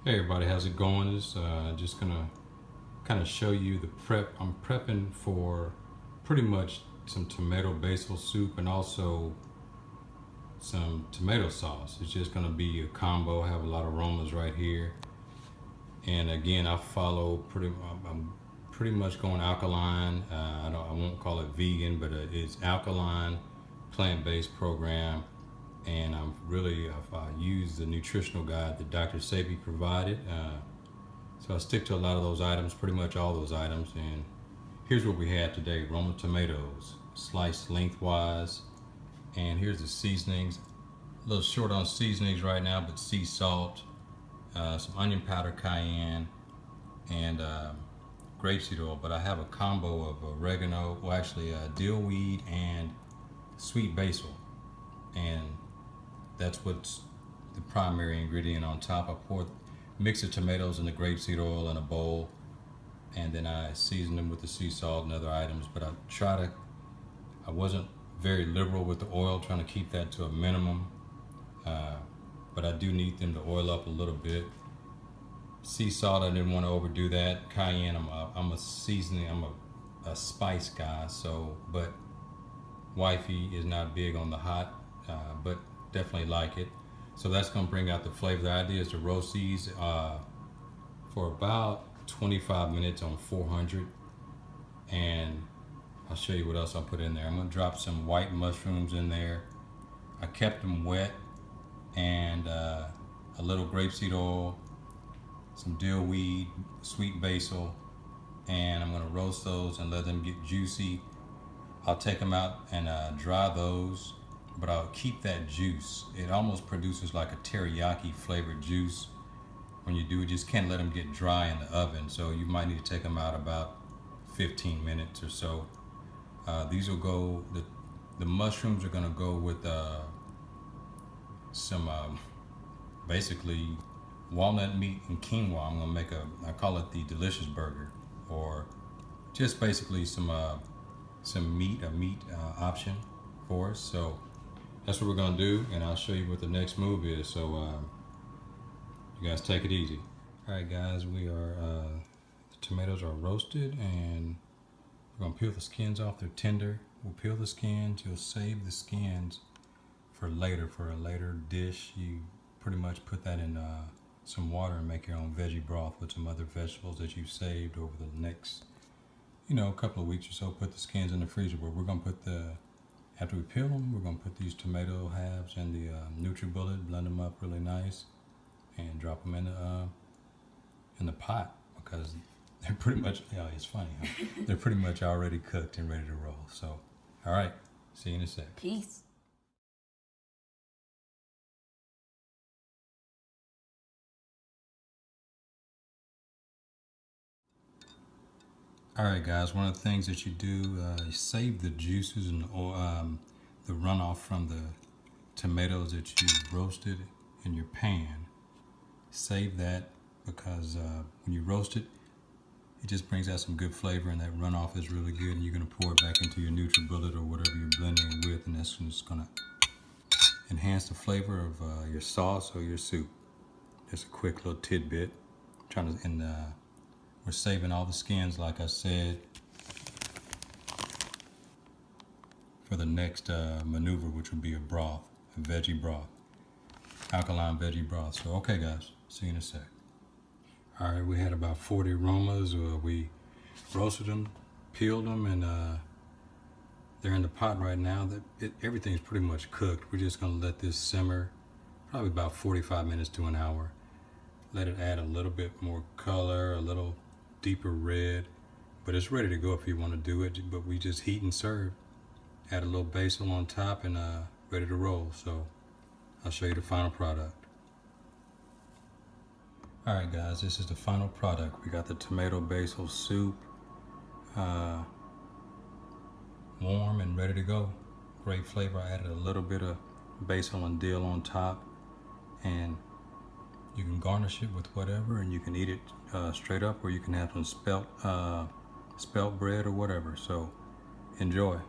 Hey everybody, how's it going? Just gonna kind of show you the prep. I'm prepping for pretty much some tomato basil soup and also some tomato sauce. It's just gonna be a combo. I have a lot of aromas right here. And again, I follow I'm pretty much going alkaline. I won't call it vegan, but it's alkaline, plant-based program. And I've used the nutritional guide that Dr. Sebi provided. So I stick to a lot of those items, pretty much all those items. And here's what we have today: Roma tomatoes, sliced lengthwise. And here's the seasonings. A little short on seasonings right now, but sea salt, some onion powder, cayenne, and grapeseed oil. But I have a combo of oregano, dill weed and sweet basil. And that's what's the primary ingredient on top. I mix the tomatoes and the grapeseed oil in a bowl, and then I season them with the sea salt and other items. But I wasn't very liberal with the oil, trying to keep that to a minimum. But I do need them to oil up a little bit. Sea salt, I didn't want to overdo that. Cayenne, I'm a spice guy. But wifey is not big on the hot, but definitely like it. So that's going to bring out the flavor. The idea is to roast these for about 25 minutes on 400. And I'll show you what else I'll put in there. I'm going to drop some white mushrooms in there. I kept them wet, and a little grapeseed oil, some dill weed, sweet basil, and I'm going to roast those and let them get juicy. I'll take them out and dry those, but I'll keep that juice. It almost produces like a teriyaki flavored juice when you do it. Just can't let them get dry in the oven, so you might need to take them out about 15 minutes or so. These will go, the mushrooms are gonna go with some basically walnut meat and quinoa. I'm gonna I call it the delicious burger, or just basically some meat, a meat option for us. So that's what we're gonna do, and I'll show you what the next move is. So you guys take it easy. All right, guys, the tomatoes are roasted, and we're gonna peel the skins off. They're tender. We'll peel the skins. You'll save the skins for later, for a later dish. You pretty much put that in some water and make your own veggie broth with some other vegetables that you've saved over the next, couple of weeks or so. Put the skins in the freezer. But we're gonna after we peel them, we're gonna put these tomato halves in the NutriBullet, blend them up really nice, and drop them in the pot, because they're pretty much, it's funny, huh? They're pretty much already cooked and ready to roll. So, all right, see you in a sec. Peace. All right, guys, one of the things that you do, you save the juices and the runoff from the tomatoes that you roasted in your pan. Save that, because when you roast it, it just brings out some good flavor, and that runoff is really good. And you're gonna pour it back into your NutriBullet or whatever you're blending it with, and that's just gonna enhance the flavor of your sauce or your soup. Just a quick little tidbit. We're saving all the skins, like I said, for the next maneuver, which would be a broth, a veggie broth, alkaline veggie broth. So, okay, guys, see you in a sec. All right, we had about 40 aromas. We roasted them, peeled them, and they're in the pot right now. Everything's pretty much cooked. We're just gonna let this simmer probably about 45 minutes to an hour. Let it add a little bit more color, a little deeper red, but it's ready to go if you want to do it. But we just heat and serve. Add a little basil on top, and ready to roll. So I'll show you the final product. All right, guys, this is the final product. We got the tomato basil soup, warm and ready to go. Great flavor. I added a little bit of basil and dill on top, and you can garnish it with whatever, and you can eat it straight up, or you can have some spelt bread or whatever. So enjoy.